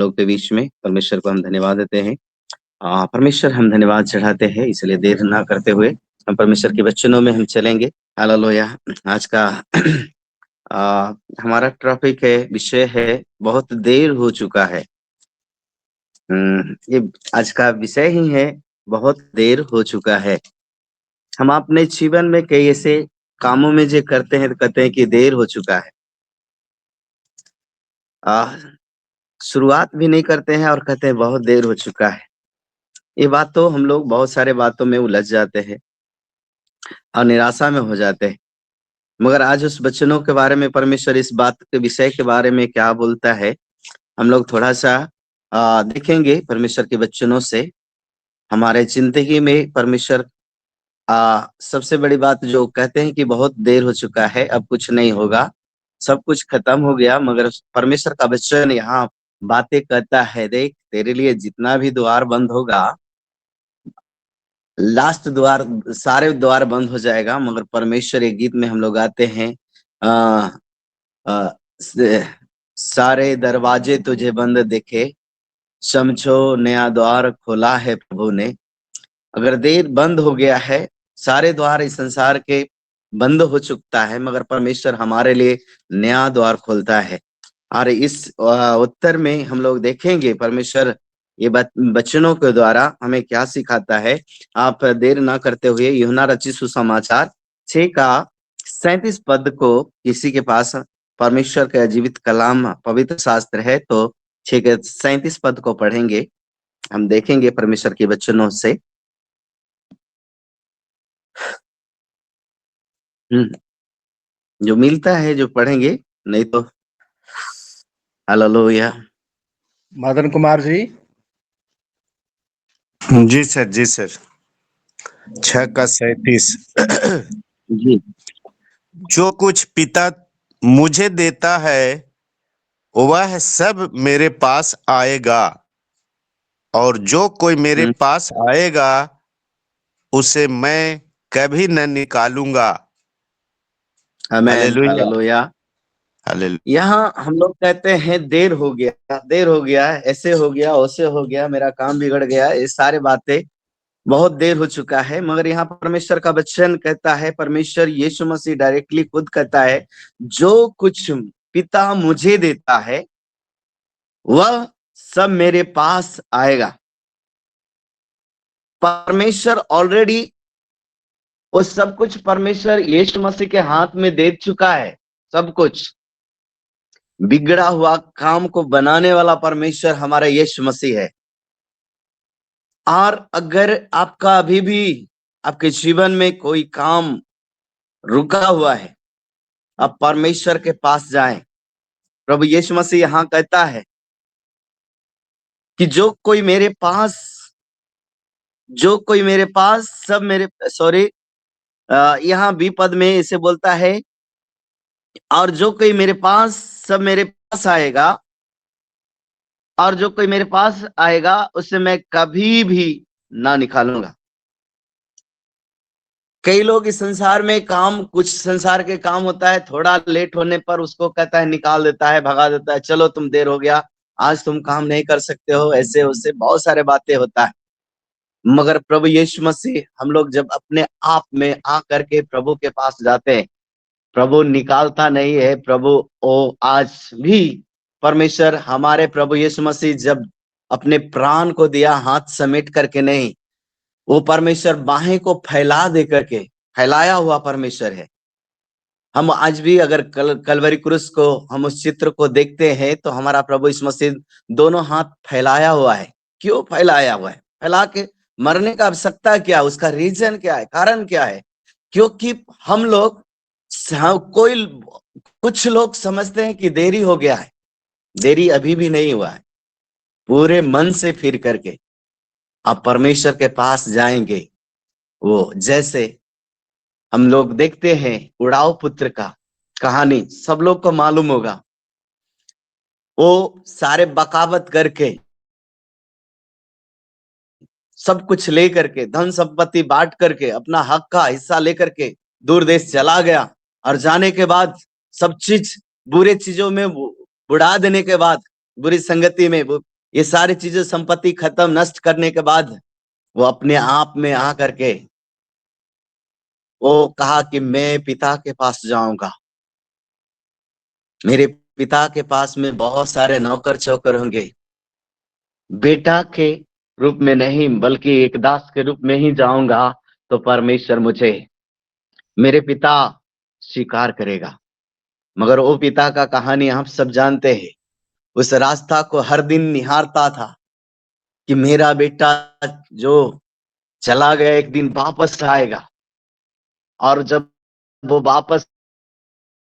लोग के बीच में परमेश्वर को हम धन्यवाद देते हैं। परमेश्वर हम धन्यवाद चढ़ाते हैं, इसलिए देर ना करते हुए हम परमेश्वर के वचनों में हम चलेंगे। हालेलुया। आज का हमारा टॉपिक है, विषय है, बहुत देर हो चुका है। ये आज का विषय ही है, बहुत देर हो चुका है। हम अपने जीवन में कई ऐसे कामों में जो करते हैं तो कहते हैं कि देर हो चुका है। शुरुआत भी नहीं करते हैं और कहते हैं बहुत देर हो चुका है। ये बात तो हम लोग बहुत सारे बातों में उलझ जाते हैं और निराशा में हो जाते हैं। मगर आज उस वचनों के बारे में परमेश्वर इस बात के विषय के बारे में क्या बोलता है, हम लोग थोड़ा सा देखेंगे परमेश्वर के वचनों से। हमारे जिंदगी में परमेश्वर सबसे बड़ी बात जो कहते हैं कि बहुत देर हो चुका है, अब कुछ नहीं होगा, सब कुछ खत्म हो गया। मगर परमेश्वर का वचन यहाँ बातें कहता है, देख तेरे लिए जितना भी द्वार बंद होगा, लास्ट द्वार, सारे द्वार बंद हो जाएगा, मगर परमेश्वर एक गीत में हम लोग आते हैं, आ, आ, सारे दरवाजे तुझे बंद देखे, समझो नया द्वार खोला है प्रभु ने। अगर देर बंद हो गया है, सारे द्वार इस संसार के बंद हो चुकता है, मगर परमेश्वर हमारे लिए नया द्वार खोलता है। और इस उत्तर में हम लोग देखेंगे परमेश्वर ये वचनों के द्वारा हमें क्या सिखाता है। आप देर ना करते हुए यूहन्ना रचित सुसमाचार 6 का 37 पद को, किसी के पास परमेश्वर का जीवित कलाम पवित्र शास्त्र है तो 6 के 37 पद को पढ़ेंगे। हम देखेंगे परमेश्वर के वचनों से। जो मिलता है जो पढ़ेंगे, नहीं तो हालेलुया। मदन कुमार जी। जी सर, जी सर। 6 का 37। जी। जो कुछ पिता मुझे देता है वह सब मेरे पास आएगा, और जो कोई मेरे पास आएगा उसे मैं कभी न निकालूंगा। आमीन, हालेलुया, हालेलुया। हालेलुया। यहाँ हम लोग कहते हैं देर हो गया, ऐसे हो गया, वैसे हो गया, मेरा काम बिगड़ गया, ये सारे बातें, बहुत देर हो चुका है। मगर यहाँ परमेश्वर का वचन कहता है, परमेश्वर यीशु मसीह डायरेक्टली खुद कहता है, जो कुछ पिता मुझे देता है वह सब मेरे पास आएगा। परमेश्वर ऑलरेडी वो सब कुछ परमेश्वर यीशु मसीह के हाथ में दे चुका है। सब कुछ बिगड़ा हुआ काम को बनाने वाला परमेश्वर हमारा यीशु मसीह है। और अगर आपका अभी भी आपके जीवन में कोई काम रुका हुआ है, आप परमेश्वर के पास जाएं। प्रभु यीशु मसीह यहाँ कहता है कि जो कोई मेरे पास सब मेरे, यहाँ बी पद में इसे बोलता है, और जो कोई मेरे पास सब मेरे पास आएगा, और जो कोई मेरे पास आएगा उसे मैं कभी भी ना निकालूंगा। कई लोग इस संसार में काम, कुछ संसार के काम होता है, थोड़ा लेट होने पर उसको कहता है, निकाल देता है, भगा देता है, चलो तुम देर हो गया, आज तुम काम नहीं कर सकते हो, ऐसे उससे बहुत सारे बातें होता है। मगर प्रभु यीशु मसीह, हम लोग जब अपने आप में आ करके प्रभु के पास जाते हैं, प्रभु निकालता नहीं है। प्रभु ओ आज भी परमेश्वर हमारे प्रभु यीशु मसीह जब अपने प्राण को दिया, हाथ समेट करके नहीं, वो परमेश्वर बाहें को फैला दे करके, फैलाया हुआ परमेश्वर है। हम आज भी अगर कलवरी क्रूस को, हम उस चित्र को देखते हैं तो हमारा प्रभु यीशु मसीह दोनों हाथ फैलाया हुआ है। क्यों फैलाया हुआ है? फैला के मरने का आवश्यकता क्या? उसका रीजन क्या है? कारण क्या है? क्योंकि हम लोग, कुछ लोग समझते हैं कि देरी हो गया है। देरी अभी भी नहीं हुआ है। पूरे मन से फिर करके आप परमेश्वर के पास जाएंगे। वो जैसे हम लोग देखते हैं उड़ाव पुत्र का कहानी, सब लोग को मालूम होगा। वो सारे बगावत करके, सब कुछ लेकर के, धन संपत्ति बांट करके, अपना हक का हिस्सा लेकर के दूर देश चला गया। और जाने के बाद सब चीज बुरे चीजों में बुढ़ा देने के बाद, बुरी संगति में, ये सारी चीजें संपत्ति खत्म नष्ट करने के बाद वो अपने आप में आकर के वो कहा कि मैं पिता के पास जाऊंगा, मेरे पिता के पास में बहुत सारे नौकर चाकर होंगे, बेटा के रूप में नहीं बल्कि एक दास के रूप में ही जाऊंगा, तो परमेश्वर मुझे मेरे पिता स्वीकार करेगा। मगर वो पिता का कहानी आप सब जानते हैं। उस रास्ता को हर दिन निहारता था कि मेरा बेटा जो चला गया एक दिन वापस आएगा। और जब वो वापस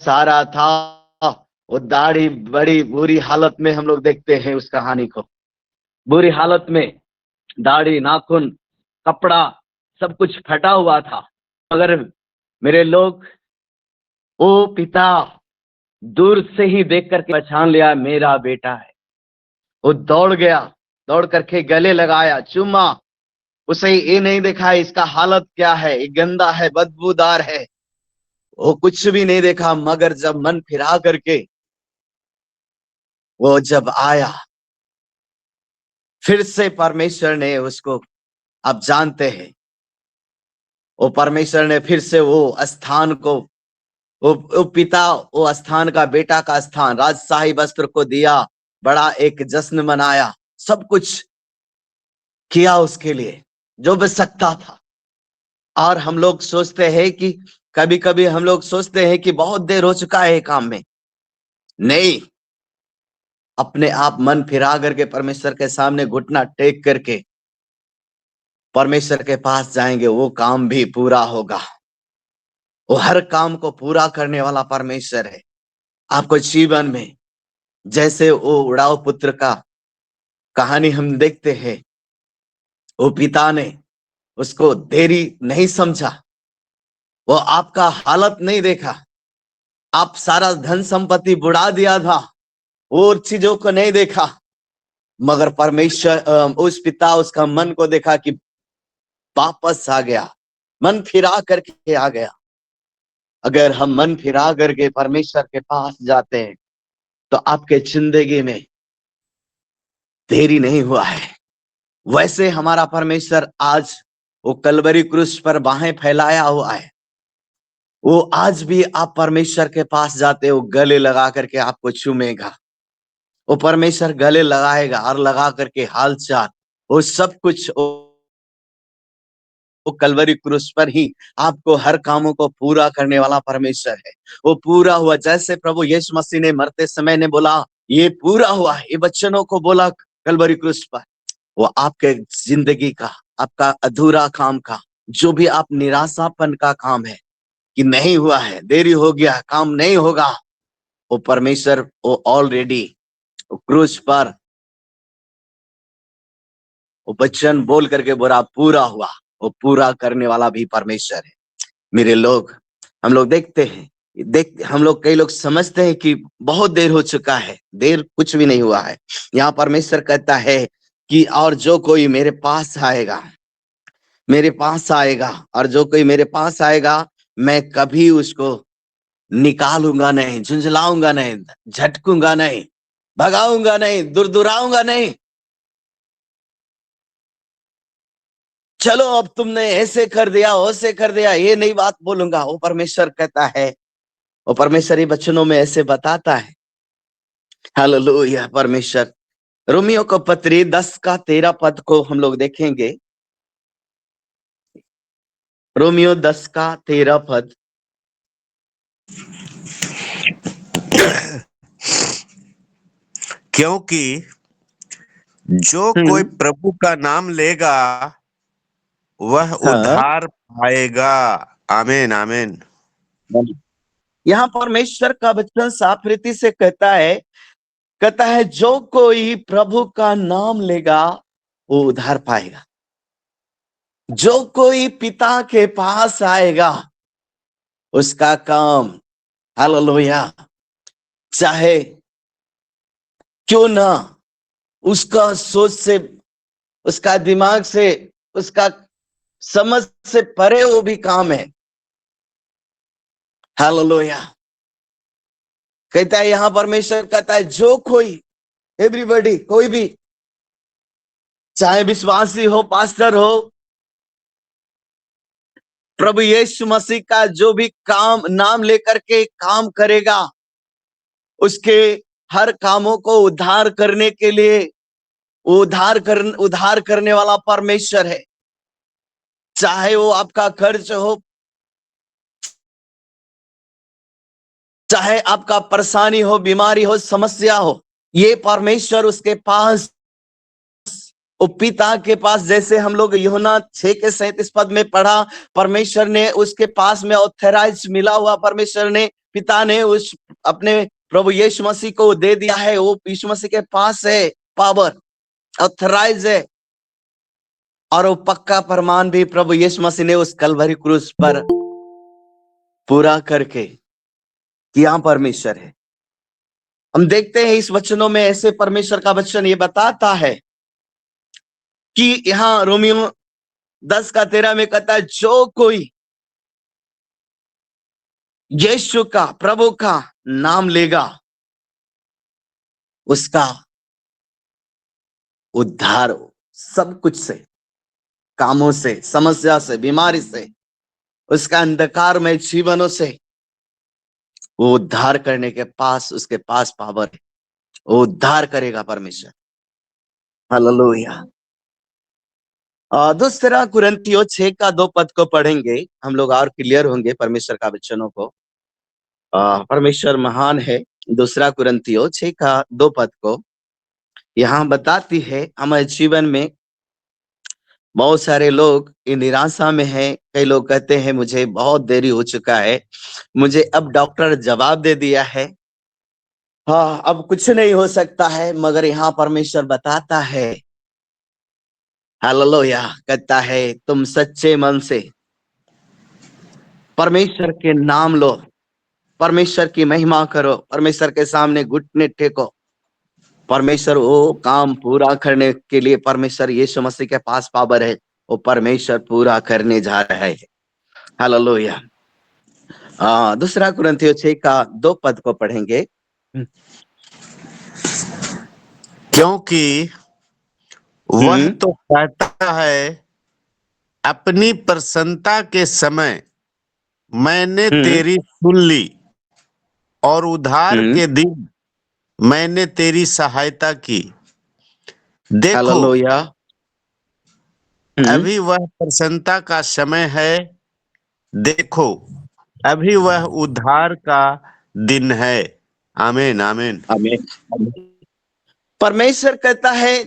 आ रहा था, वो दाढ़ी बड़ी बुरी हालत में हम लोग देखते हैं उस कहानी को, बुरी हालत में, दाढ़ी नाखून कपड़ा सब कुछ फटा हुआ था। मगर मेरे लोग, वो पिता दूर से ही देख करके पहचान लिया मेरा बेटा है। वो दौड़ गया, दौड़ करके गले लगाया, चूमा। उसे ये नहीं देखा इसका हालत क्या है, ये गंदा है, बदबूदार है, वो कुछ भी नहीं देखा। मगर जब मन फिरा करके वो जब आया, फिर से परमेश्वर ने उसको, आप जानते हैं, वो परमेश्वर ने फिर से वो स्थान को, वो पिता वो स्थान का, बेटा का स्थान, राजशाही वस्त्र को दिया, बड़ा एक जश्न मनाया, सब कुछ किया उसके लिए जो भी सकता था। और हम लोग सोचते हैं कि कभी कभी हम लोग सोचते हैं कि बहुत देर हो चुका है काम में। नहीं, अपने आप मन फिरा करके परमेश्वर के सामने घुटना टेक करके परमेश्वर के पास जाएंगे, वो काम भी पूरा होगा। वो हर काम को पूरा करने वाला परमेश्वर है। आपको जीवन में जैसे वो उड़ाव पुत्र का कहानी हम देखते हैं, वो पिता ने उसको देरी नहीं समझा, वो आपका हालत नहीं देखा, आप सारा धन संपत्ति बुढ़ा दिया था, और चीजों को नहीं देखा। मगर परमेश्वर उस पिता उसका मन को देखा कि वापस आ गया, मन फिरा करके आ गया। अगर हम मन फिरा करके परमेश्वर के पास जाते हैं तो आपके जिंदगी में देरी नहीं हुआ है। वैसे हमारा परमेश्वर आज वो कलवरी क्रूस पर बाहें फैलाया हुआ है। वो आज भी आप परमेश्वर के पास जाते हो, गले लगा करके आपको चूमेगा। वो परमेश्वर गले लगाएगा और लगा करके हालचाल, वो सब कुछ वो कलवरी क्रूस पर ही आपको हर कामों को पूरा करने वाला परमेश्वर है। वो पूरा हुआ, जैसे प्रभु यीशु मसीह ने मरते समय ने बोला ये पूरा हुआ, ये वचनों को बोला कलवरी क्रूस पर। वो आपके जिंदगी का, आपका अधूरा काम का, जो भी आप निराशापन का काम है कि नहीं हुआ है, देरी हो गया, काम नहीं होगा, वो परमेश्वर वो ऑलरेडी क्रूस पर वो वचन बोल करके बोला पूरा हुआ। वो पूरा करने वाला भी परमेश्वर है। मेरे लोग, हम लोग देखते हैं, हम लोग, कई लोग समझते हैं कि बहुत देर हो चुका है, देर कुछ भी नहीं हुआ है। यहाँ परमेश्वर कहता है कि और जो कोई मेरे पास आएगा, मेरे पास आएगा, और जो कोई मेरे पास आएगा, मैं कभी उसको निकालूंगा नहीं, झुंझलाऊंगा नहीं, झटकूंगा नहीं, भगाऊंगा नहीं, दुरदुराऊंगा नहीं। चलो अब तुमने ऐसे कर दिया, वैसे कर दिया, ये नहीं बात बोलूंगा। वो परमेश्वर कहता है, वो परमेश्वर ही वचनों में ऐसे बताता है। हालेलुया। परमेश्वर रोमियो को पत्री 10 का 13 पद को हम लोग देखेंगे। रोमियो 10 का 13 पद। क्योंकि जो कोई प्रभु का नाम लेगा वह हाँ, उद्धार पाएगा। आमीन आमीन। यहाँ परमेश्वर का वचन साफ रीति से कहता है जो कोई प्रभु का नाम लेगा वो उद्धार पाएगा। जो कोई पिता के पास आएगा उसका काम, हालेलुया, चाहे क्यों ना उसका सोच से, उसका दिमाग से, उसका समझ से परे वो भी काम है। हालेलुया। कहता है यहाँ परमेश्वर कहता है जो कोई, एवरीबॉडी, कोई भी चाहे विश्वासी हो, पास्टर हो, प्रभु यीशु मसीह का जो भी काम नाम लेकर के काम करेगा, उसके हर कामों को उद्धार करने के लिए उद्धार करने वाला परमेश्वर है। चाहे वो आपका कर्ज हो, चाहे आपका परेशानी हो, बीमारी हो, समस्या हो, ये परमेश्वर उसके पास, वो पिता के पास, जैसे हम लोग यूहन्ना 6:37 में पढ़ा, परमेश्वर ने उसके पास में ऑथराइज मिला हुआ, परमेश्वर ने, पिता ने उस अपने प्रभु यीशु मसीह को दे दिया है। वो यीशु मसीह के पास है, पावर ऑथराइज है, और वो पक्का प्रमाण भी प्रभु यीशु मसीह ने उस कलवरी क्रूस पर पूरा करके किया परमेश्वर है। हम देखते हैं इस वचनों में, ऐसे परमेश्वर का वचन ये बताता है कि यहाँ रोमियो 10:13 में कहता है, जो कोई यीशु का, प्रभु का नाम लेगा, उसका उद्धार हो, सब कुछ से, कामों से, समस्या से, बीमारी से, उसका अंधकारमय जीवनों से, वो उद्धार करने के पास, उसके पास पावर है, वो उद्धार करेगा परमेश्वर। हालेलुया। दूसरा कुरिन्थियों 6:2 को पढ़ेंगे, हम लोग और क्लियर होंगे परमेश्वर का वचनों को। परमेश्वर महान है। दूसरा कुरिन्थियों 6:2 को यहाँ बताती है, हमारे जीवन में बहुत सारे लोग ये निराशा में हैं। कई लोग कहते हैं मुझे बहुत देरी हो चुका है, मुझे अब डॉक्टर जवाब दे दिया है, हाँ अब कुछ नहीं हो सकता है। मगर यहाँ परमेश्वर बताता है, हालेलुया, कहता है तुम सच्चे मन से परमेश्वर के नाम लो, परमेश्वर की महिमा करो, परमेश्वर के सामने घुटने टेको, परमेश्वर वो काम पूरा करने के लिए, परमेश्वर यीशु मसीह के पास पावर है, वो परमेश्वर पूरा करने जा रहा है। हालेलुया। दूसरा कुरिन्थियों 6:2 को पढ़ेंगे। क्योंकि वह तो कहता है, अपनी प्रसन्नता के समय मैंने तेरी सुन ली, और उद्धार के दिन मैंने तेरी सहायता की। देखो, हालेलुया। अभी वह प्रसन्नता का समय है, देखो अभी वह उद्धार का दिन है। आमीन, आमीन, आमीन। परमेश्वर कहता है,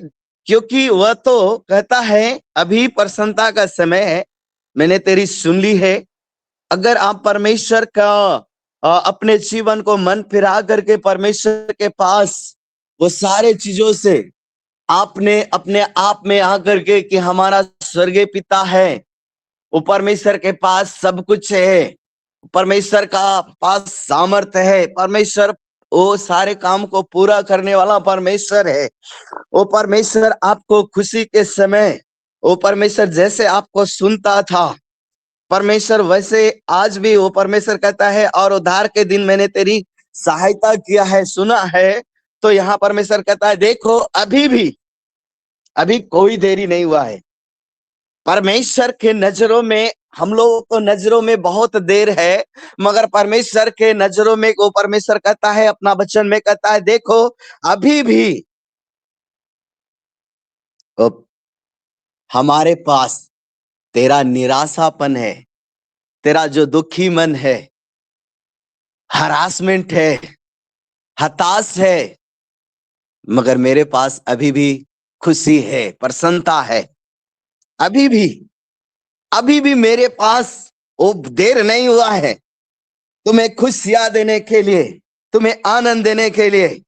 क्योंकि वह तो कहता है अभी प्रसन्नता का समय है, मैंने तेरी सुन ली है। अगर आप परमेश्वर का अपने जीवन को मन फिरा करके परमेश्वर के पास वो सारे चीजों से आपने अपने आप में आकर के कि हमारा स्वर्गीय पिता है, वो परमेश्वर के पास सब कुछ है, परमेश्वर का पास सामर्थ्य है, परमेश्वर वो सारे काम को पूरा करने वाला परमेश्वर है। वो परमेश्वर आपको खुशी के समय, वो परमेश्वर जैसे आपको सुनता था, परमेश्वर वैसे आज भी वो परमेश्वर कहता है, और उद्धार के दिन मैंने तेरी सहायता किया है, सुना है। तो यहाँ परमेश्वर कहता है, देखो अभी कोई देरी नहीं हुआ है। परमेश्वर के नजरों में, हम लोगों को नजरों में बहुत देर है, मगर परमेश्वर के नजरों में वो परमेश्वर कहता है, अपना वचन में कहता है, देखो अभी भी हमारे पास तेरा निराशापन है, तेरा जो दुखी मन है, हरासमेंट है, हताश है, मगर मेरे पास अभी भी खुशी है, प्रसन्नता है। अभी भी मेरे पास वो देर नहीं हुआ है तुम्हें खुशियां देने के लिए, तुम्हें आनंद देने के लिए।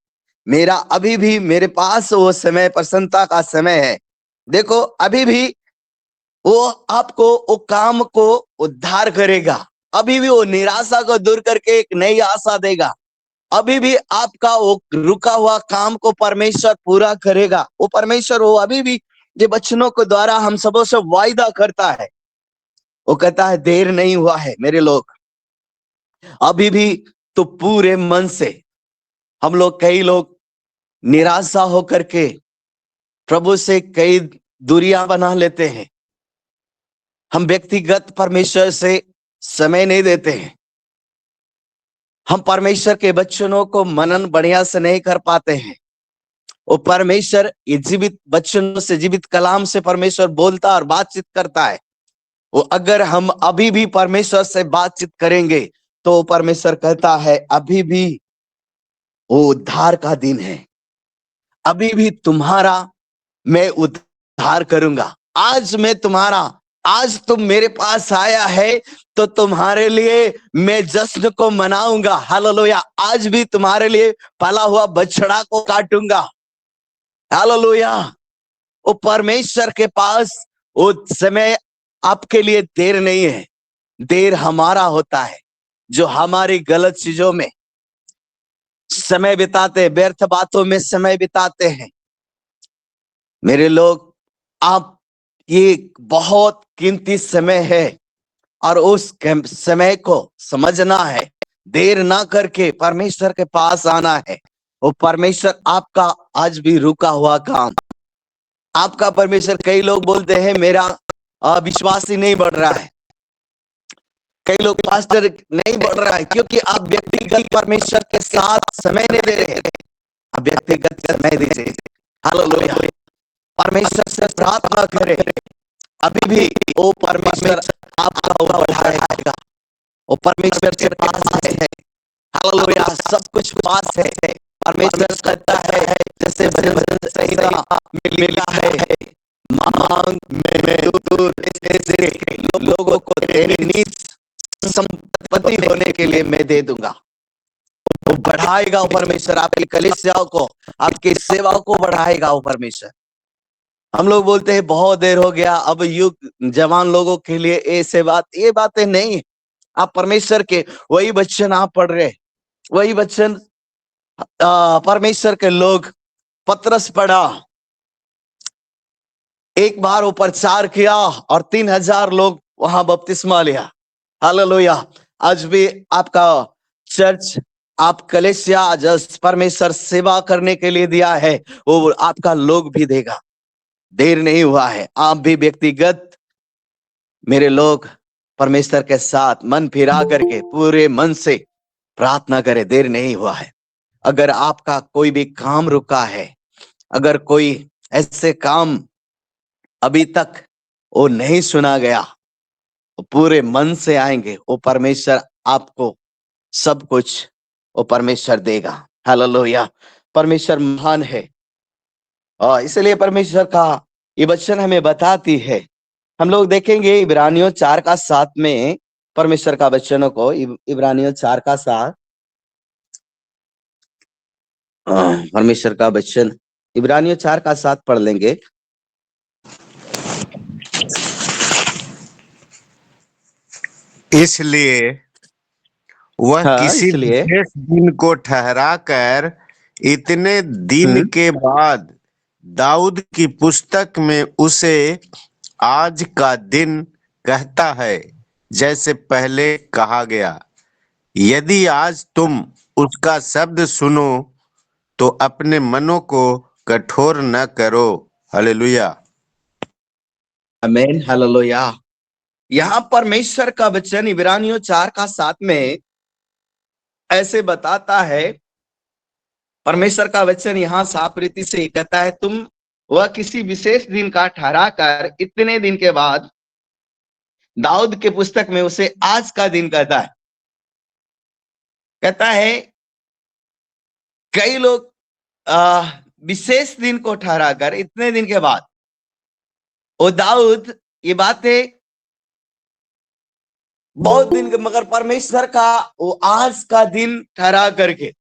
मेरा अभी भी मेरे पास वो समय, प्रसन्नता का समय है। देखो अभी भी वो आपको वो काम को उद्धार करेगा, अभी भी वो निराशा को दूर करके एक नई आशा देगा, अभी भी आपका वो रुका हुआ काम को परमेश्वर पूरा करेगा। वो परमेश्वर वो अभी भी ये वचनों के द्वारा हम सबों से वायदा करता है। वो कहता है देर नहीं हुआ है मेरे लोग, अभी भी तो पूरे मन से। हम लोग, कई लोग निराशा होकर के प्रभु से कई दूरियां बना लेते हैं। हम व्यक्तिगत परमेश्वर से समय नहीं देते हैं। हम परमेश्वर के वचनों को मनन बढ़िया से नहीं कर पाते हैं। वो परमेश्वर ये जीवित वचनों से, जीवित कलाम से परमेश्वर बोलता और बातचीत करता है। वो अगर हम अभी भी परमेश्वर से बातचीत करेंगे तो परमेश्वर कहता है अभी भी वो उद्धार का दिन है, अभी भी तुम्हारा मैं उद्धार करूंगा। आज मैं तुम्हारा, आज तुम मेरे पास आया है तो तुम्हारे लिए मैं जश्न को मनाऊंगा। हालेलुया। आज भी तुम्हारे लिए पाला हुआ बछड़ा को काटूंगा। हालेलुया। वो परमेश्वर के पास वो समय आपके लिए देर नहीं है, देर हमारा होता है जो हमारी गलत चीजों में समय बिताते, व्यर्थ बातों में समय बिताते हैं। मेरे लोग, आप, ये बहुत कीमती समय है और उस समय को समझना है। देर ना करके परमेश्वर के पास आना है। वो परमेश्वर आपका आज भी रुका हुआ काम, आपका परमेश्वर, कई लोग बोलते हैं मेरा विश्वास ही नहीं बढ़ रहा है, कई लोग पास्टर नहीं बढ़ रहा है क्योंकि आप व्यक्तिगत परमेश्वर के साथ समय नहीं दे रहे, आप व्यक्तिगत समय दीजिए। हालेलुया। परमेश्वर से प्रार्थना करें, अभी भी वो परमेश्वर आपका बढ़ाएगा। वो परमेश्वर के पास है। हालेलुया। सब कुछ पास है। परमेश्वर कहता है, जैसे भजन संहिता में लिखा है, मांग में दूर ऐसे लोगों को तेरी नीच संपत्ति होने के लिए मैं दे दूंगा। वो बढ़ाएगा वो परमेश्वर, आपकी कलीसियाओं को, आपकी सेवाओं को बढ़ाएगा वो परमेश्वर। हम लोग बोलते हैं बहुत देर हो गया, अब युग जवान लोगों के लिए ऐसे बात, ये बातें नहीं। आप परमेश्वर के वही वचन आप पढ़ रहे, वही वचन परमेश्वर के लोग, पतरस पढ़ा, एक बार वो प्रचार किया और 3000 लोग वहां बपतिस्मा लिया। हालेलुया। आज भी आपका चर्च, आप कलीसिया जस परमेश्वर सेवा करने के लिए दिया है, वो आपका लोग भी देगा। देर नहीं हुआ है। आप भी व्यक्तिगत, मेरे लोग, परमेश्वर के साथ मन फिरा करके पूरे मन से प्रार्थना करें। देर नहीं हुआ है। अगर आपका कोई भी काम रुका है, अगर कोई ऐसे काम अभी तक वो नहीं सुना गया, वो पूरे मन से आएंगे, वो परमेश्वर आपको सब कुछ वो परमेश्वर देगा। हालेलुया। परमेश्वर महान है और इसलिए परमेश्वर का ये वचन हमें बताती है। हम लोग देखेंगे इब्रानियों 4:7 में परमेश्वर का वचनों को, इब्रानियों 4:7, परमेश्वर का वचन इब्रानियों 4:7 पढ़ लेंगे। इसलिए वह हाँ, किसी इसलिए विशेष दिन को ठहरा कर इतने दिन के बाद दाऊद की पुस्तक में उसे आज का दिन कहता है, जैसे पहले कहा गया, यदि आज तुम उसका शब्द सुनो तो अपने मनों को कठोर न करो। हालेलुया। आमीन। हालेलुया। यहाँ परमेश्वर का वचन इब्रानियों 4:7 में ऐसे बताता है, परमेश्वर का वचन यहाँ साफ रीति से कहता है, तुम वह किसी विशेष दिन का ठहरा कर इतने दिन के बाद, दाऊद के पुस्तक में उसे आज का दिन कहता है। कहता है कई लोग विशेष दिन को ठहरा कर इतने दिन के बाद, वो दाऊद ये बातें बहुत दिन, मगर परमेश्वर का वो आज का दिन ठहरा करके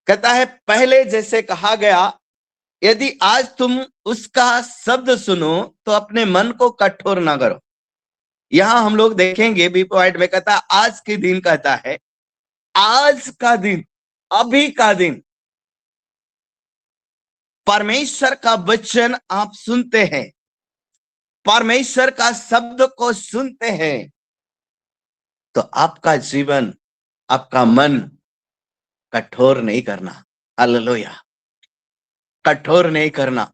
कहता है, पहले जैसे कहा गया, यदि आज तुम उसका शब्द सुनो तो अपने मन को कठोर ना करो। यहां हम लोग देखेंगे बी पॉइंट में कहता है आज के दिन, कहता है आज का दिन, अभी का दिन। परमेश्वर का वचन आप सुनते हैं, परमेश्वर का शब्द को सुनते हैं, तो आपका जीवन, आपका मन कठोर नहीं करना। हालेलुया। कठोर नहीं करना।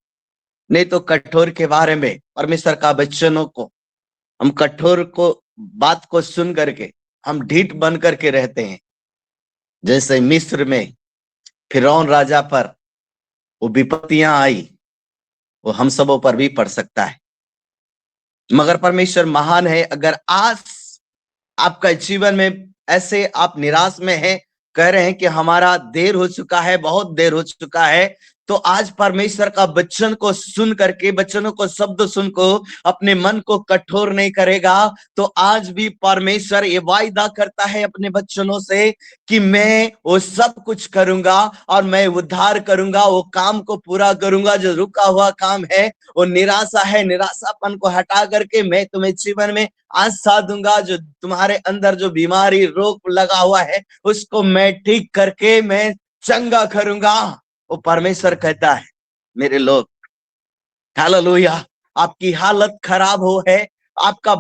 नहीं तो कठोर के बारे में परमेश्वर का बच्चनों को हम कठोर को बात को सुन करके हम ढीठ बन करके रहते हैं। जैसे मिस्र में फिरौन राजा पर वो विपत्तियां आई, वो हम सबों पर भी पड़ सकता है। मगर परमेश्वर महान है। अगर आज आपका जीवन में ऐसे आप निराश में हैं, कह रहे हैं कि हमारा देर हो चुका है, बहुत देर हो चुका है, तो आज परमेश्वर का वचन को सुन करके, वचनों को शब्द सुन को अपने मन को कठोर नहीं करेगा, तो आज भी परमेश्वर ये वायदा करता है अपने वचनों से कि मैं वो सब कुछ करूंगा और मैं उद्धार करूंगा, वो काम को पूरा करूंगा। जो रुका हुआ काम है, वो निराशा है, निराशापन को हटा करके मैं तुम्हें जीवन में आशा दूंगा। जो तुम्हारे अंदर जो बीमारी रोग लगा हुआ है, उसको मैं ठीक करके मैं चंगा करूंगा, वो परमेश्वर कहता है। मेरे लोग, हालेलुया। आपकी हालत खराब हो है, आपका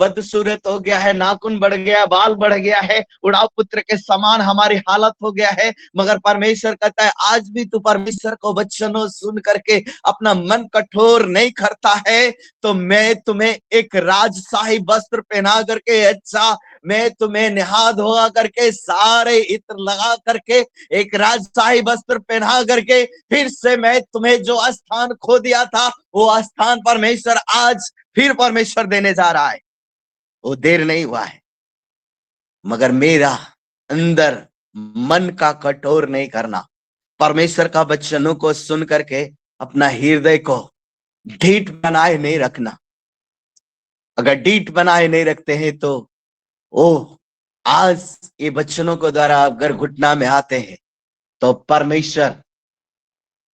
बदसूरत हो गया है, नाखून बढ़ गया, बाल बढ़ गया है, उड़ाव पुत्र के समान हमारी हालत हो गया है, मगर परमेश्वर कहता है आज भी तू परमेश्वर को वचनों सुन करके अपना मन कठोर नहीं करता है, तो मैं तुम्हें एक राजशाही वस्त्र पहना करके, अच्छा मैं तुम्हें निहा धोआ करके, सारे इत्र लगा करके, एक राजशाही वस्त्र पहना करके, फिर से मैं तुम्हें जो स्थान खो दिया था, वो स्थान परमेश्वर आज फिर परमेश्वर देने जा रहा है। वो देर नहीं हुआ है, मगर मेरा अंदर मन का कठोर नहीं करना, परमेश्वर का वचनों को सुन करके अपना हृदय को ढीठ बनाए नहीं रखना। अगर ढीठ बनाए नहीं रखते हैं तो ओ आज ये वचनों को द्वारा अगर घुटना में आते हैं, तो परमेश्वर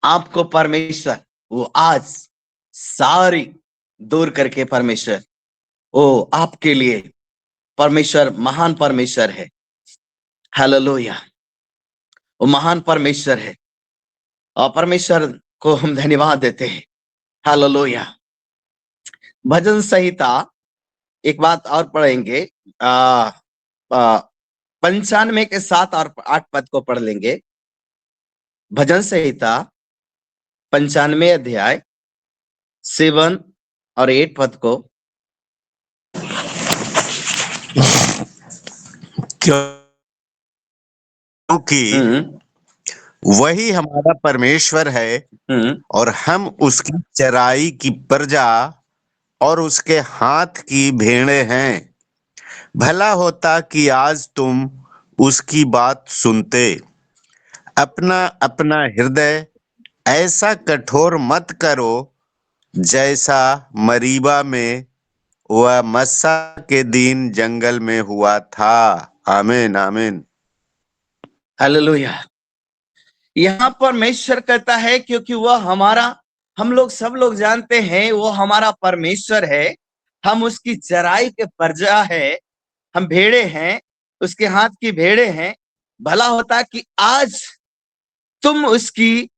आपको, परमेश्वर वो आज सारी दूर करके, परमेश्वर वो आपके लिए, परमेश्वर महान परमेश्वर है। हालेलुया। वो महान परमेश्वर है और परमेश्वर को हम धन्यवाद देते हैं। हालेलुया। भजन संहिता एक बात और पढ़ेंगे, 95 के 7 और 8 पद को पढ़ लेंगे। भजन संहिता 95 अध्याय 7 और 8 पद को। क्योंकि वही हमारा परमेश्वर है और हम उसकी चराई की प्रजा और उसके हाथ की भेड़ें हैं। भला होता कि आज तुम उसकी बात सुनते। अपना अपना हृदय ऐसा कठोर मत करो जैसा मरीबा में वह मस्सा के दिन जंगल में हुआ था। आमीन आमीन। हालेलुया। यहाँ परमेश्वर कहता है क्योंकि वह हमारा, हम लोग सब लोग जानते हैं वो हमारा परमेश्वर है, हम उसकी चराई के प्रजा है, हम भेड़े हैं, उसके हाथ की भेड़े हैं। भला होता कि आज तुम उसकी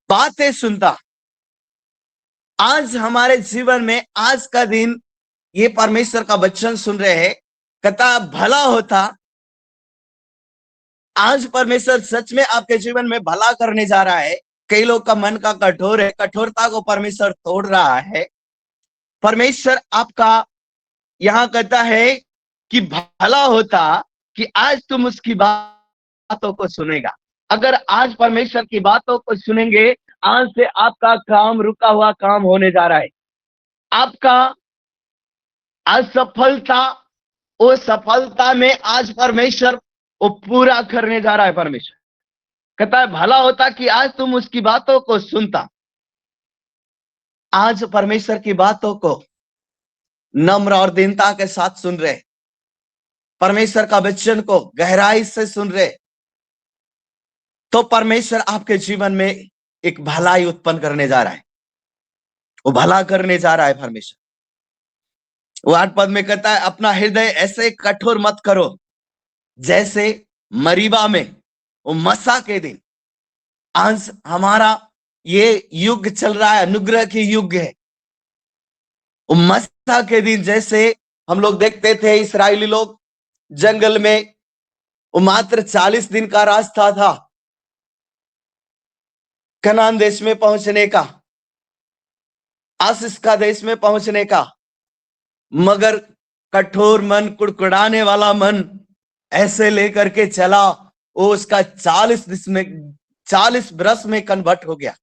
बातें सुनता। आज हमारे जीवन में आज का दिन ये परमेश्वर का वचन सुन रहे हैं, कहता भला होता आज परमेश्वर सच में आपके जीवन में भला करने जा रहा है। कई लोग का मन का कठोर है, कठोरता को परमेश्वर तोड़ रहा है। परमेश्वर आपका यहाँ कहता है कि भला होता कि आज तुम उसकी बातों को सुनेगा। अगर आज परमेश्वर की बातों को सुनेंगे, आज से आपका काम, रुका हुआ काम होने जा रहा है। आपका असफलता, वो सफलता में आज परमेश्वर वो पूरा करने जा रहा है। परमेश्वर कहता है भला होता कि आज तुम उसकी बातों को सुनता। आज परमेश्वर की बातों को नम्र और दीनता के साथ सुन रहे, परमेश्वर का वचन को गहराई से सुन रहे, तो परमेश्वर आपके जीवन में एक भलाई उत्पन्न करने जा रहा है। वो भला करने जा रहा है परमेश्वर। वो 8 पद में कहता है अपना हृदय ऐसे कठोर मत करो जैसे मरीबा में वो मस्सा के दिन। आज हमारा ये युग चल रहा है, अनुग्रह की युग है। वो मस्सा के दिन जैसे हम लोग देखते थे, इस्राएली लोग जंगल में, वो मात्र 40 दिन का रास्ता था कनान देश में पहुंचने का। आशीष का देश में पहुंचने का, मगर कठोर मन, कुड़कुड़ाने वाला मन ऐसे लेकर के चला, वो उसका 40 बरस में कन्वर्ट हो गया।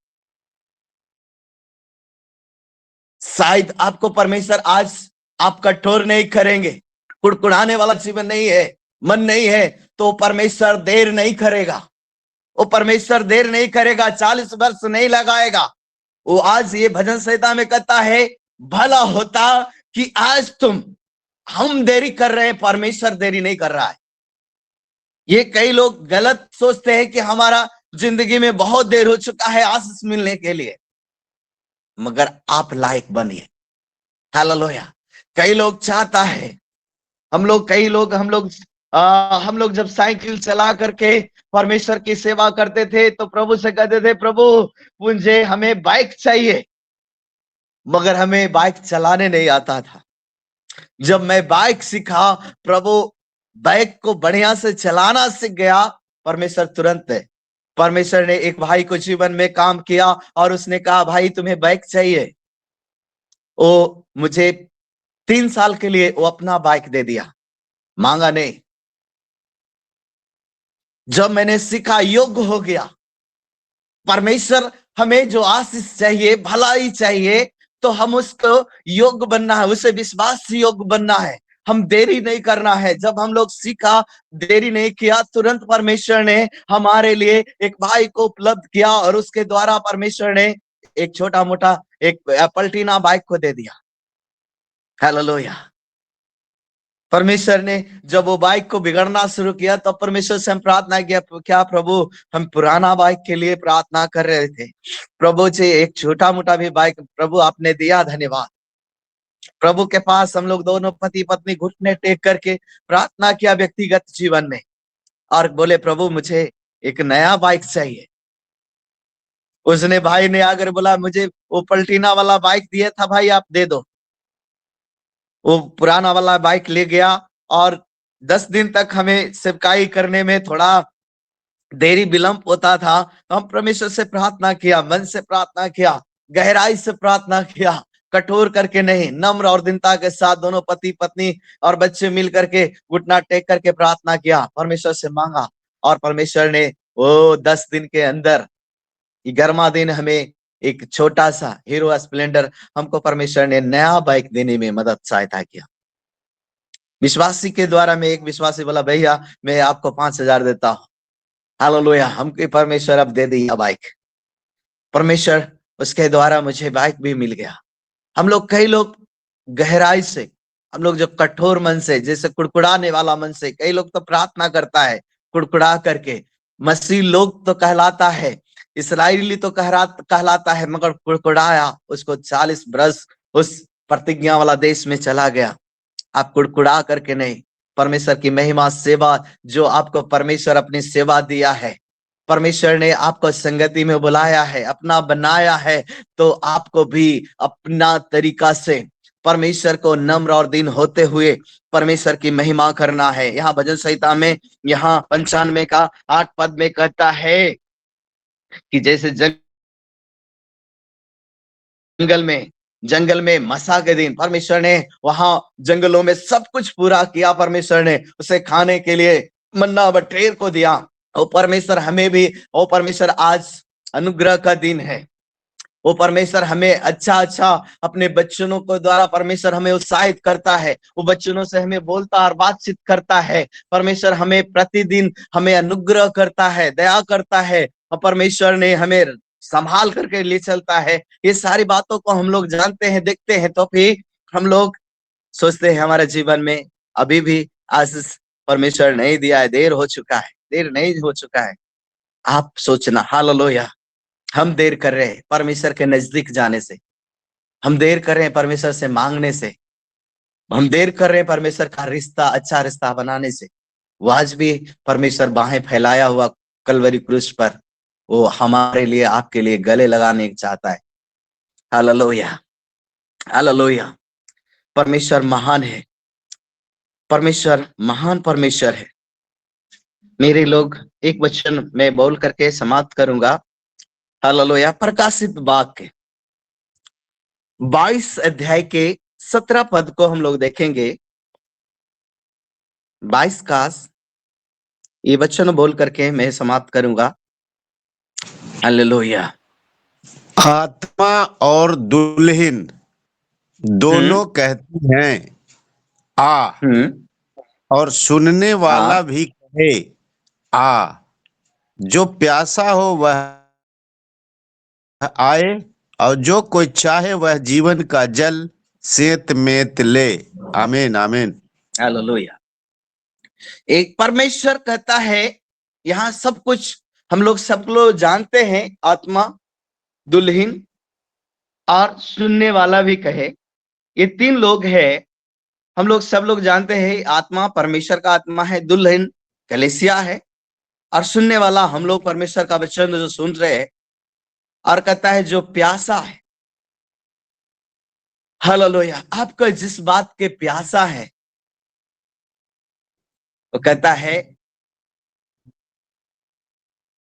शायद आपको परमेश्वर आज आप कठोर नहीं करेंगे, कुड़कुड़ाने वाला जीवन नहीं है, मन नहीं है, तो परमेश्वर देर नहीं करेगा। वो परमेश्वर देर नहीं करेगा, 40 वर्ष नहीं लगाएगा। वो आज ये भजन संहिता में कहता है, भला होता कि आज हम देरी कर रहे हैं, परमेश्वर देरी नहीं कर रहा है। ये कई लोग गलत सोचते हैं कि हमारा जिंदगी में बहुत देर हो चुका है आशीष मिलने के लिए, मगर आप लायक बनिए। हालेलुया। कई लोग चाहता है, हम लोग जब साइकिल चला करके परमेश्वर की सेवा करते थे तो प्रभु से कहते थे, प्रभु हमें बाइक चाहिए, मगर हमें बाइक चलाने नहीं आता था। जब मैं बाइक सीखा, प्रभु बाइक को बढ़िया से चलाना सीख गया, परमेश्वर ने एक भाई को जीवन में काम किया और उसने कहा, भाई तुम्हें बाइक चाहिए। वो मुझे 3 साल के लिए वो अपना बाइक दे दिया, मांगा नहीं। जब मैंने सीखा, योग्य हो गया। परमेश्वर हमें जो आशीष चाहिए, भलाई चाहिए, तो हम उसको योग्य बनना है, उसे विश्वास योग्य बनना है। हम देरी नहीं करना है। जब हम लोग सीखा, देरी नहीं किया, तुरंत परमेश्वर ने हमारे लिए एक भाई को उपलब्ध किया और उसके द्वारा परमेश्वर ने एक छोटा मोटा एक पलटीना बाइक को दे दिया। हालेलुया। परमेश्वर ने जब वो बाइक को बिगड़ना शुरू किया, तो परमेश्वर से हम प्रार्थना किया, क्या प्रभु, हम पुराना बाइक के लिए प्रार्थना कर रहे थे, प्रभु जी एक छोटा मोटा भी बाइक प्रभु आपने दिया, धन्यवाद। प्रभु के पास हम लोग दोनों पति पत्नी घुटने टेक करके प्रार्थना किया व्यक्तिगत जीवन में, और बोले, प्रभु मुझे एक नया बाइक चाहिए। उसने भाई ने आकर बोला, मुझे वो पलटीना वाला बाइक दिया था भाई, आप दे दो। वो पुराना वाला बाइक ले गया और 10 दिन तक हमें सेवकाई करने में थोड़ा देरी विलंब होता था। तो हम परमेश्वर से प्रार्थना किया, मन से प्रार्थना किया, गहराई से प्रार्थना किया, कठोर करके नहीं, नम्र और दीनता के साथ दोनों पति पत्नी और बच्चे मिल करके घुटना टेक करके प्रार्थना किया, परमेश्वर से मांगा, और परमेश्वर ने वो 10 दिन के अंदर 11वां दिन हमें एक छोटा सा हीरो स्प्लेंडर हमको परमेश्वर ने नया बाइक देने में मदद सहायता किया। विश्वासी के द्वारा में एक विश्वासी बोला, भैया मैं आपको 5,000 देता हूं। हालेलुया। हमको परमेश्वर अब दे दिया बाइक। परमेश्वर उसके द्वारा मुझे बाइक भी मिल गया। हम लोग कई लोग गहराई से, हम लोग जो कठोर मन से, जैसे कुड़कुड़ाने वाला मन से, कई लोग तो प्रार्थना करता है कुड़कुड़ा करके। मसीह लोग तो कहलाता है, इस्राएली तो कहलाता है, मगर कुड़कुड़ाया, उसको 40 बरस उस प्रतिज्ञा वाला देश में चला गया। आप कुड़कुड़ा करके नहीं, परमेश्वर की महिमा सेवा जो आपको परमेश्वर अपनी सेवा दिया है, परमेश्वर ने आपको संगति में बुलाया है, अपना बनाया है, तो आपको भी अपना तरीका से परमेश्वर को नम्र और दीन होते हुए परमेश्वर की महिमा करना है। यहाँ भजन संहिता में, यहाँ 95 का 8 पद में कहता है कि जैसे जंगल में मसा के दिन परमेश्वर ने वहां जंगलों में सब कुछ पूरा किया, परमेश्वर ने उसे खाने के लिए मन्ना बटेर को दिया। वो परमेश्वर हमें भी, वो परमेश्वर आज अनुग्रह का दिन है। वो परमेश्वर हमें अच्छा अपने बच्चों को द्वारा परमेश्वर हमें उत्साहित करता है, वो बच्चों से हमें बोलता और बातचीत करता है। परमेश्वर हमें प्रतिदिन हमें अनुग्रह करता है, दया करता है, और परमेश्वर ने हमें संभाल करके ले चलता है। ये सारी बातों को हम लोग जानते हैं, देखते हैं, तो फिर हम लोग सोचते हैं हमारे जीवन में अभी भी आशीष परमेश्वर नहीं दिया है, देर हो चुका है, देर नहीं हो चुका है। आप सोचना, हालेलुया, हम देर कर रहे हैं परमेश्वर के नजदीक जाने से, हम देर कर रहे हैं परमेश्वर से मांगने से, हम देर कर रहे हैं परमेश्वर का रिश्ता, अच्छा रिश्ता बनाने से। वो आज भी परमेश्वर बाहें फैलाया हुआ कलवरी क्रूस पर, वो हमारे लिए, आपके लिए गले लगाने चाहता है। Hallelujah, hallelujah. परमेश्वर महान है, परमेश्वर महान परमेश्वर है। मेरे लोग एक वचन में बोल करके समाप्त करूंगा। हालेलुया। प्रकाशित वाक्य 22 अध्याय के 17 पद को हम लोग देखेंगे। 22 का ये वचन बोल करके मैं समाप्त करूंगा। हालेलुया। आत्मा और दुल्हन दोनों कहती हैं आ, और सुनने वाला भी कहे आ। जो प्यासा हो वह आए, और जो कोई चाहे वह जीवन का जल सेत मेत ले। आमीन आमीन। हालेलुया। एक परमेश्वर कहता है, यहाँ सब कुछ हम लोग सब लोग जानते हैं, आत्मा, दुल्हन और सुनने वाला भी कहे, ये तीन लोग हैं। हम लोग सब लोग जानते हैं, आत्मा परमेश्वर का आत्मा है, दुल्हन कलीसिया है, और सुनने वाला हम लोग परमेश्वर का वचन जो सुन रहे हैं। और कहता है जो प्यासा है, हालेलुया, आपका जिस बात के प्यासा है, वो कहता है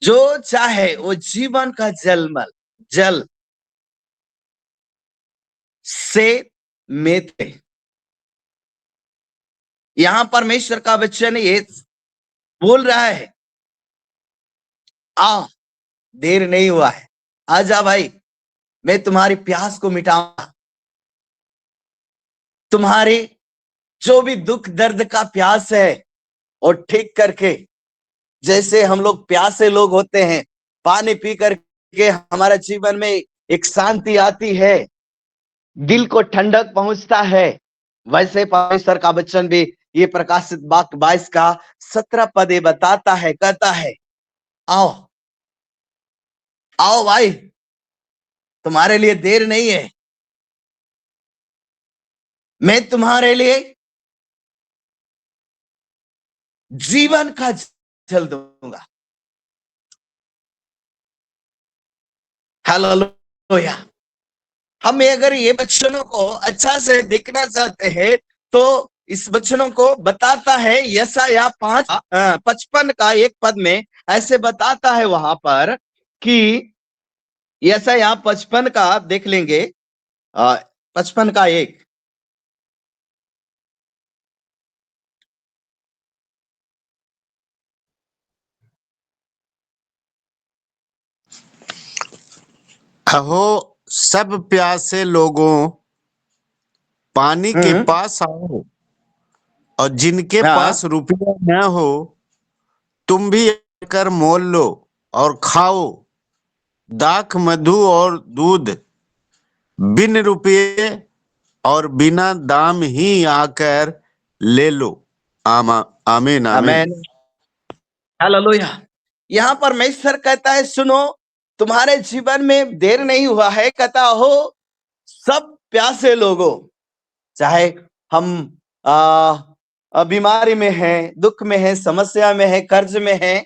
जो चाहे वो जीवन का जल से मेते। यहां परमेश्वर का वचन ये बोल रहा है, आ, देर नहीं हुआ है, आजा भाई, मैं तुम्हारी प्यास को मिटाऊंगा। तुम्हारी जो भी दुख दर्द का प्यास है और ठीक करके, जैसे हम लोग प्यासे लोग होते हैं, पानी पी करके हमारा जीवन में एक शांति आती है, दिल को ठंडक पहुंचता है, वैसे परमेश्वर का वचन भी ये प्रकाशित वाक्य 22 का 17 पद ये बताता है, कहता है आओ आओ भाई, तुम्हारे लिए देर नहीं है, मैं तुम्हारे लिए जीवन का जल दूंगा। हालेलुया। हम अगर ये वचनों को अच्छा से देखना चाहते हैं तो इस वचनों को बताता है यशायाह 55 का 1 पद में ऐसे बताता है वहां पर कि यशायाह 55 का देख लेंगे, 55 का 1। कहो सब प्यासे लोगों, पानी के पास आओ, और जिनके पास रुपया न हो तुम भी आकर मोल लो और खाओ। दाख मधु और दूध बिन रुपये और बिना दाम ही आकर ले लो। आमीन आमीन। आमीन। हालेलुया। यहाँ पर परमेश्वर कहता है सुनो, तुम्हारे जीवन में देर नहीं हुआ है, कहता हो सब प्यासे लोगों, चाहे हम बीमारी में हैं, दुख में हैं, समस्या में है, कर्ज में है,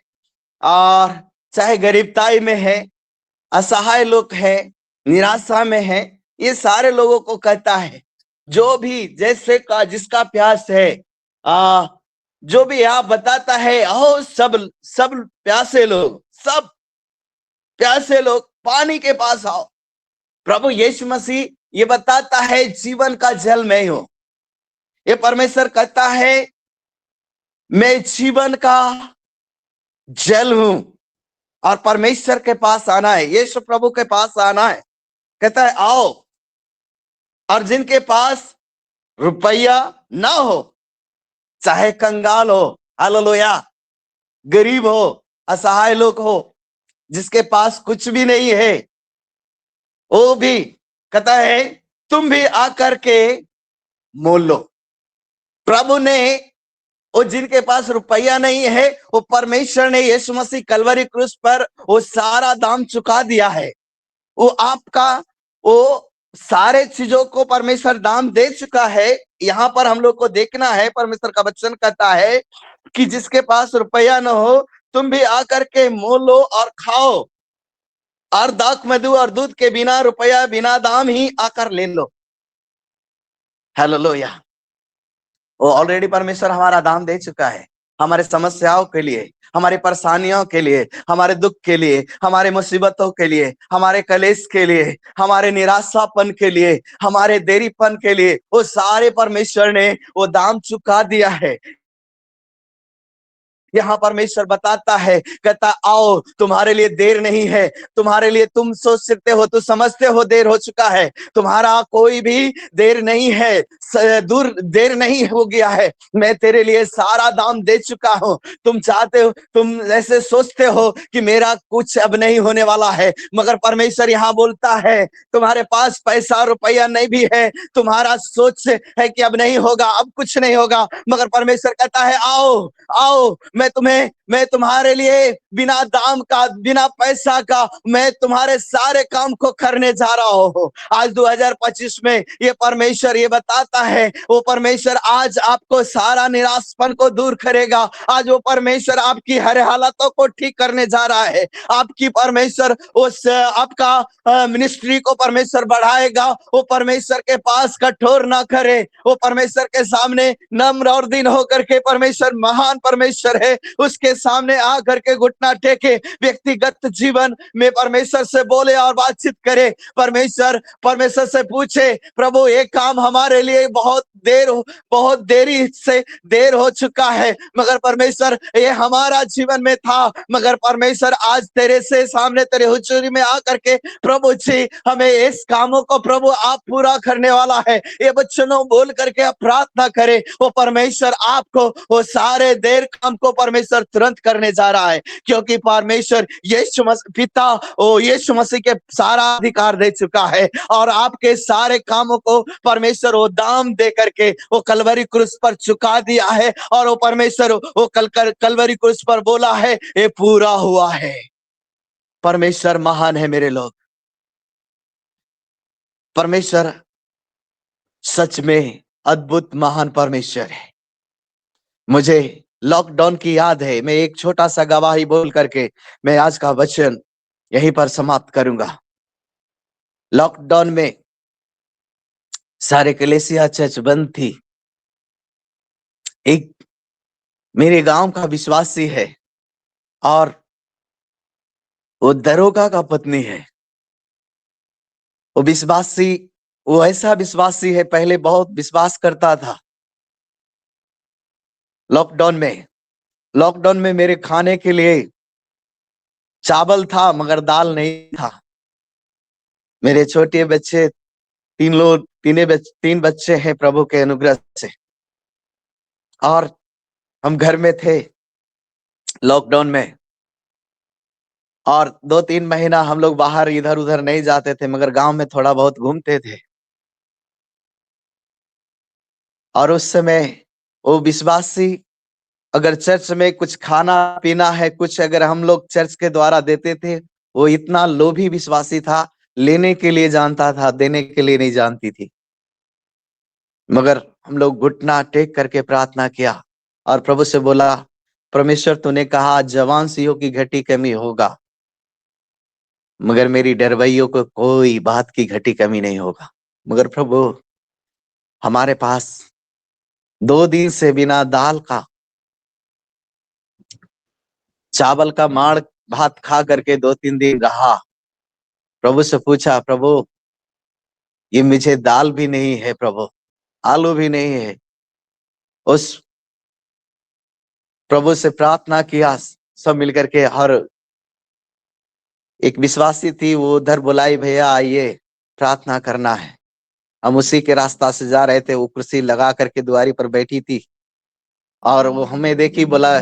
और चाहे गरीबताई में है, असहाय लोग है, निराशा में है, ये सारे लोगों को कहता है जो भी जैसे का जिसका प्यास है, जो भी आप बताता है, आओ सब सब प्यासे लोग, सब प्यासे लोग पानी के पास आओ। प्रभु यीशु मसीह ये बताता है जीवन का जल मैं हूं। ये परमेश्वर कहता है मैं जीवन का जल हूं, और परमेश्वर के पास आना है, यीशु प्रभु के पास आना है। कहता है आओ, और जिनके पास रुपया ना हो, चाहे कंगाल हो, हालेलुया, गरीब हो, असहाय लोग हो, जिसके पास कुछ भी नहीं है, वो भी कहता है तुम भी आकर के मोल लो। प्रभु ने वो जिनके पास रुपया नहीं है, वो परमेश्वर ने यीशु मसीह कलवरी क्रूस पर वो सारा दाम चुका दिया है। वो आपका वो सारे चीजों को परमेश्वर दाम दे चुका है। यहाँ पर हम लोग को देखना है, परमेश्वर का वचन कहता है कि जिसके पास रुपया न हो तुम भी आकर के मोल लो और खाओ, और दाख मधु और दूध के बिना रुपया बिना दाम ही आकर ले लो। हालेलुया। वो ऑलरेडी परमेश्वर हमारा दाम दे चुका है। हमारे समस्याओं के लिए, हमारी परेशानियों के लिए, हमारे दुख के लिए, हमारे मुसीबतों के लिए, हमारे कलेश के लिए, हमारे निराशापन के लिए, हमारे देरीपन के लिए, वो सारे परमेश्वर ने वो दाम चुका दिया है। यहाँ परमेश्वर बताता है, कहता आओ तुम्हारे लिए देर नहीं है, तुम्हारे लिए तुम सोच सकते हो, तुम समझते हो देर हो चुका है, तुम्हारा कोई भी देर नहीं है, दूर देर नहीं हो गया है, मैं तेरे लिए सारा दाम दे चुका हूँ। तुम चाहते हो, तुम ऐसे सोचते हो कि मेरा कुछ अब नहीं होने वाला है, मगर परमेश्वर यहाँ बोलता है तुम्हारे पास पैसा रुपया नहीं भी है, तुम्हारा सोच है कि अब नहीं होगा, अब कुछ नहीं होगा, मगर परमेश्वर कहता है आओ आओ, मैं तुम्हारे लिए बिना दाम का, बिना पैसा का, मैं तुम्हारे सारे काम को करने जा रहा हूँ। आज 2025 में ये परमेश्वर ये बताता है, वो परमेश्वर आज आपको सारा निराशपन को दूर करेगा। आज वो परमेश्वर आपकी हर हालतों को ठीक करने जा रहा है। आपकी परमेश्वर उस आपका मिनिस्ट्री को परमेश्वर बढ़ाएगा। वो परमेश्वर के पास कठोर ना करे, वो परमेश्वर के सामने नम्र और दीन होकर के, परमेश्वर महान परमेश्वर है, उसके सामने आकर के घुटना टेके, व्यक्तिगत जीवन में परमेश्वर से बोले और बातचीत करे। परमेश्वर से पूछे, प्रभु ये काम हमारे लिए बहुत देरी से देर हो चुका है, मगर परमेश्वर ये हमारा जीवन में था, मगर परमेश्वर आज तेरे से सामने तेरे हुजूरी में आकर के प्रभु जी हमें इस कामों को प्रभु आप पूरा करने वाला है, ये वचनों बोल करके आप प्रार्थना करें। वो परमेश्वर आपको वो सारे देर काम को परमेश्वर तुरंत करने जा रहा है, क्योंकि परमेश्वर यीशु मसीह पिता वो यीशु मसीह के सारा अधिकार दे चुका है, और आपके सारे कामों को परमेश्वर वो दाम दे करके वो कलवरी क्रूस पर चुका दिया है, और वो परमेश्वर वो कलवरी क्रूस पर बोला है ये पूरा हुआ है। परमेश्वर महान है मेरे लोग, परमेश्वर सच में अद्भुत महान परमेश्वर है। मुझे लॉकडाउन की याद है, मैं एक छोटा सा गवाही बोल करके मैं आज का वचन यहीं पर समाप्त करूंगा। लॉकडाउन में सारे कलीसिया चर्च बंद थी। एक मेरे गांव का विश्वासी है और वो दरोगा का पत्नी है। वो ऐसा विश्वासी है, पहले बहुत विश्वास करता था। लॉकडाउन में मेरे खाने के लिए चावल था मगर दाल नहीं था। मेरे छोटे बच्चे तीन बच्चे हैं प्रभु के अनुग्रह से, और हम घर में थे लॉकडाउन में, और 2-3 महीना हम लोग बाहर इधर उधर नहीं जाते थे, मगर गांव में थोड़ा बहुत घूमते थे। और उस समय वो विश्वासी अगर चर्च में कुछ खाना पीना है, कुछ अगर हम लोग चर्च के द्वारा देते थे, वो इतना लोभी विश्वासी था, लेने के लिए जानता था, देने के लिए नहीं जानती थी। मगर हम लोग घुटना टेक करके प्रार्थना किया और प्रभु से बोला, परमेश्वर तूने कहा जवान सिंहों की घटी कमी होगा, मगर मेरी डरवैयों को कोई बात की घटी कमी नहीं होगा। मगर प्रभु हमारे पास 2 दिन से बिना दाल का, चावल का माड़ भात खा करके 2-3 दिन रहा। प्रभु से पूछा, प्रभु ये मुझे दाल भी नहीं है, प्रभु आलू भी नहीं है। उस प्रभु से प्रार्थना किया, सब मिलकर के। हर एक विश्वासी थी, वो उधर बुलाई, भैया आइए प्रार्थना करना है। हम उसी के रास्ता से जा रहे थे, वो कुर्सी लगा करके द्वारी पर बैठी थी, और वो हमें देखी, बोला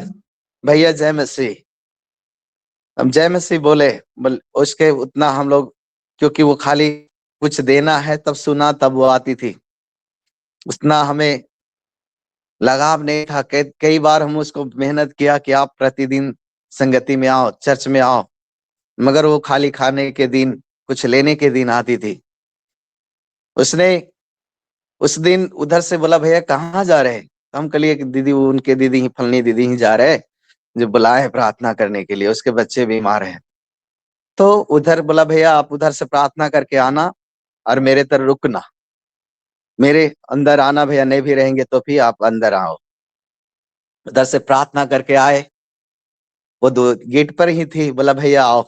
भैया जय मसीह। हम जय मसीह बोले, उसके उतना हम लोग, क्योंकि वो खाली कुछ देना है तब सुना, तब वो आती थी, उतना हमें लगाव नहीं था। कई बार हम उसको मेहनत किया कि आप प्रतिदिन संगति में आओ, चर्च में आओ, मगर वो खाली खाने के दिन, कुछ लेने के दिन आती थी। उसने उस दिन उधर से बोला, भैया कहाँ जा रहे हैं? हम कहिए दीदी, वो उनके दीदी ही, फलनी दीदी ही जा रहे, जो बुलाए है प्रार्थना करने के लिए, उसके बच्चे बीमार हैं। तो उधर बोला, भैया आप उधर से प्रार्थना करके आना और मेरे तरफ रुकना, मेरे अंदर आना भैया, नहीं भी रहेंगे तो भी आप अंदर आओ। उधर से प्रार्थना करके आए, वो दो गेट पर ही थी। बोला भैया आओ।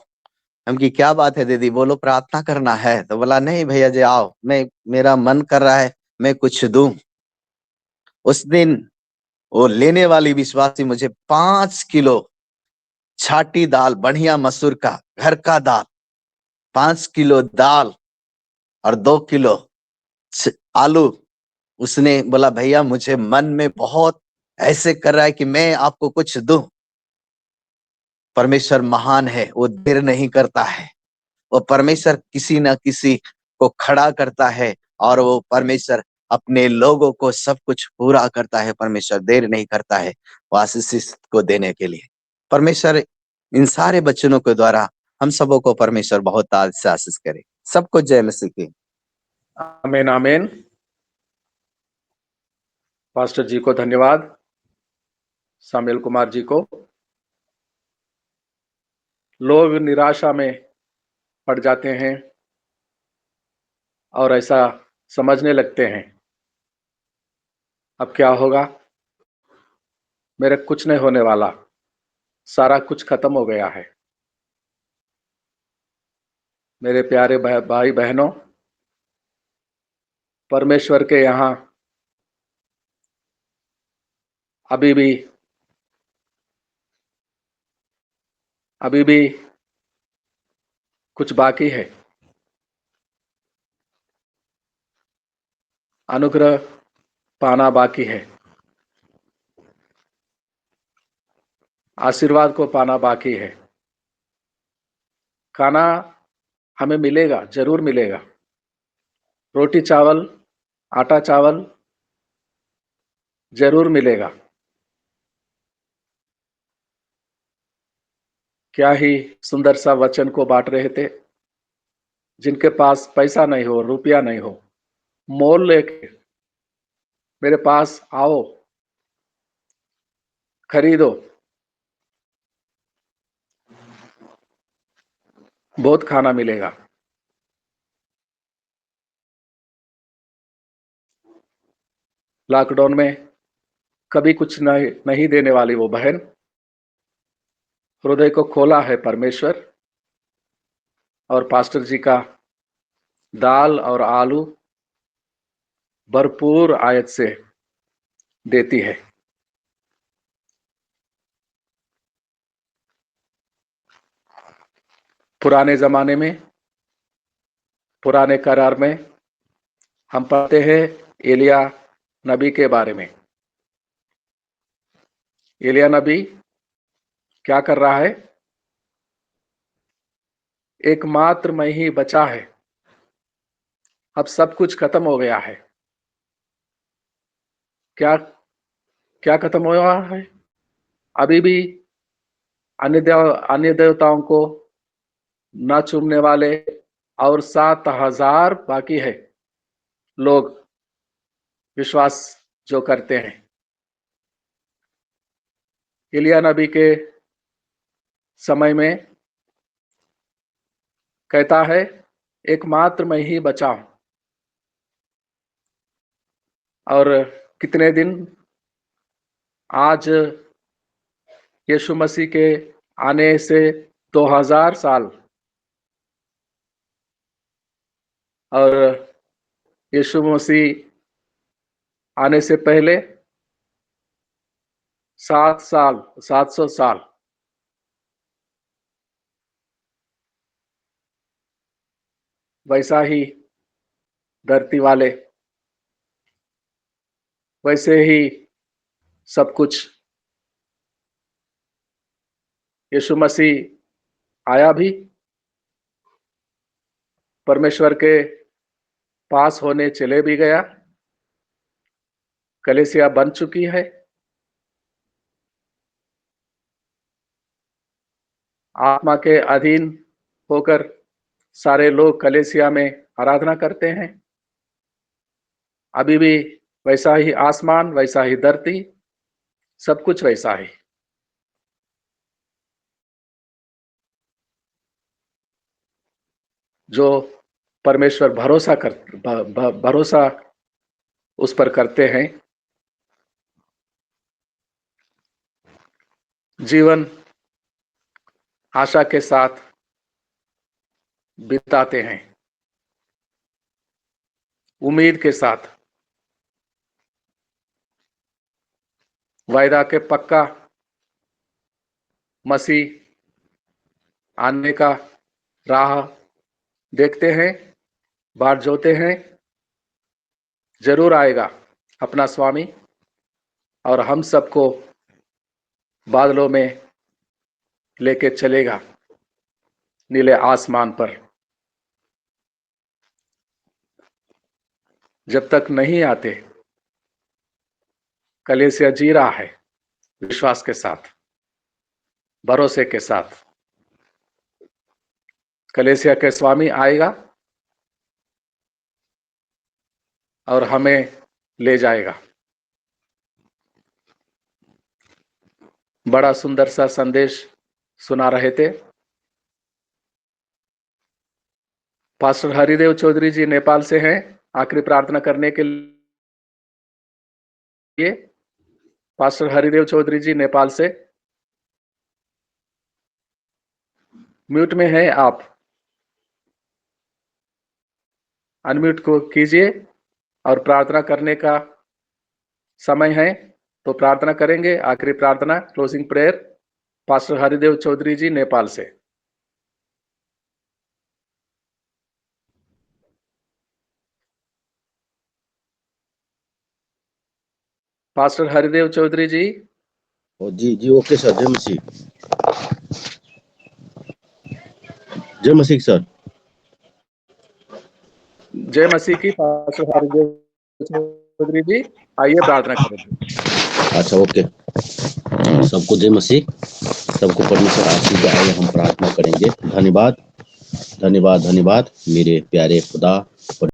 हम की क्या बात है दीदी? बोलो प्रार्थना करना है। तो बोला नहीं भैया जी आओ, मेरा मन कर रहा है मैं कुछ दूं। उस दिन वो लेने वाली विश्वासी मुझे 5 किलो छाटी दाल, बढ़िया मसूर का घर का दाल, 5 किलो दाल और 2 किलो आलू। उसने बोला भैया मुझे मन में बहुत ऐसे कर रहा है कि मैं आपको कुछ दूं। परमेश्वर महान है, वो देर नहीं करता है। वो परमेश्वर किसी न किसी को खड़ा करता है और वो परमेश्वर अपने लोगों को सब कुछ पूरा करता है। परमेश्वर देर नहीं करता है वो आशीष को देने के लिए। परमेश्वर इन सारे वचनों के द्वारा हम सबों को परमेश्वर बहुत आशीष करे। सबको जय मसीह की। आमीन आमीन। पास्टर जी को धन्यवाद, सामुएल कुमार जी को। लोग निराशा में पड़ जाते हैं और ऐसा समझने लगते हैं अब क्या होगा, मेरे कुछ नहीं होने वाला, सारा कुछ खत्म हो गया है। मेरे प्यारे भाई बहनों, परमेश्वर के यहाँ अभी भी कुछ बाकी है। अनुग्रह पाना बाकी है, आशीर्वाद को पाना बाकी है। खाना हमें मिलेगा, जरूर मिलेगा। रोटी चावल, आटा चावल जरूर मिलेगा। क्या ही सुंदर सा वचन को बांट रहे थे। जिनके पास पैसा नहीं हो, रुपया नहीं हो, मोल लेके मेरे पास आओ, खरीदो, बहुत खाना मिलेगा। लॉकडाउन में कभी कुछ नहीं देने वाली वो बहन, हृदय को खोला है परमेश्वर, और पास्टर जी का दाल और आलू भरपूर आयत से देती है। पुराने जमाने में, पुराने करार में हम पढ़ते हैं एलिया नबी के बारे में। एलिया नबी क्या कर रहा है? एकमात्र मैं ही बचा है, अब सब कुछ खत्म हो गया है। क्या क्या खत्म हो रहा है? अभी भी अन्य देवताओं को न चूमने वाले और 7,000 बाकी है लोग विश्वास जो करते हैं। एलिया नबी के समय में कहता है एकमात्र मैं ही बचा हूं। और कितने दिन, आज यीशु मसीह के आने से 2000 साल, और यीशु मसीह आने से पहले 700 साल। वैसा ही धरती वाले, वैसे ही सब कुछ। यीशु मसीह आया भी, परमेश्वर के पास होने चले भी गया, कलीसिया बन चुकी है। आत्मा के अधीन होकर सारे लोग कलीसिया में आराधना करते हैं। अभी भी वैसा ही आसमान, वैसा ही धरती, सब कुछ वैसा ही। जो परमेश्वर भरोसा उस पर करते हैं, जीवन आशा के साथ बिताते हैं, उम्मीद के साथ, वायदा के पक्का मसीह आने का राह देखते हैं, बाट जोते हैं। जरूर आएगा अपना स्वामी और हम सबको बादलों में लेके चलेगा नीले आसमान पर। जब तक नहीं आते, कलीसिया जी रहा है विश्वास के साथ, भरोसे के साथ। कलीसिया के स्वामी आएगा और हमें ले जाएगा। बड़ा सुंदर सा संदेश सुना रहे थे पास्टर हरिदेव चौधरी जी, नेपाल से हैं। आखिरी प्रार्थना करने के लिए पास्टर हरिदेव चौधरी जी नेपाल से। म्यूट में हैं आप, अनम्यूट को कीजिए और प्रार्थना करने का समय है तो प्रार्थना करेंगे। आखिरी प्रार्थना, closing prayer, pastor Haridev Chaudhary ji Nepal से। पास्टर हरिदेव चौधरी जी। जी जी, ओके सर। जय मसीह, जय मसीह सर। जय मसीह की। पास्टर हरिदेव चौधरी जी, आइए प्रार्थना करेंगे। अच्छा, ओके। सबको जय मसीह, सबको परमेश्वर आशीष दे। आइए हम प्रार्थना करेंगे। धन्यवाद धन्यवाद धन्यवाद मेरे प्यारे खुदा।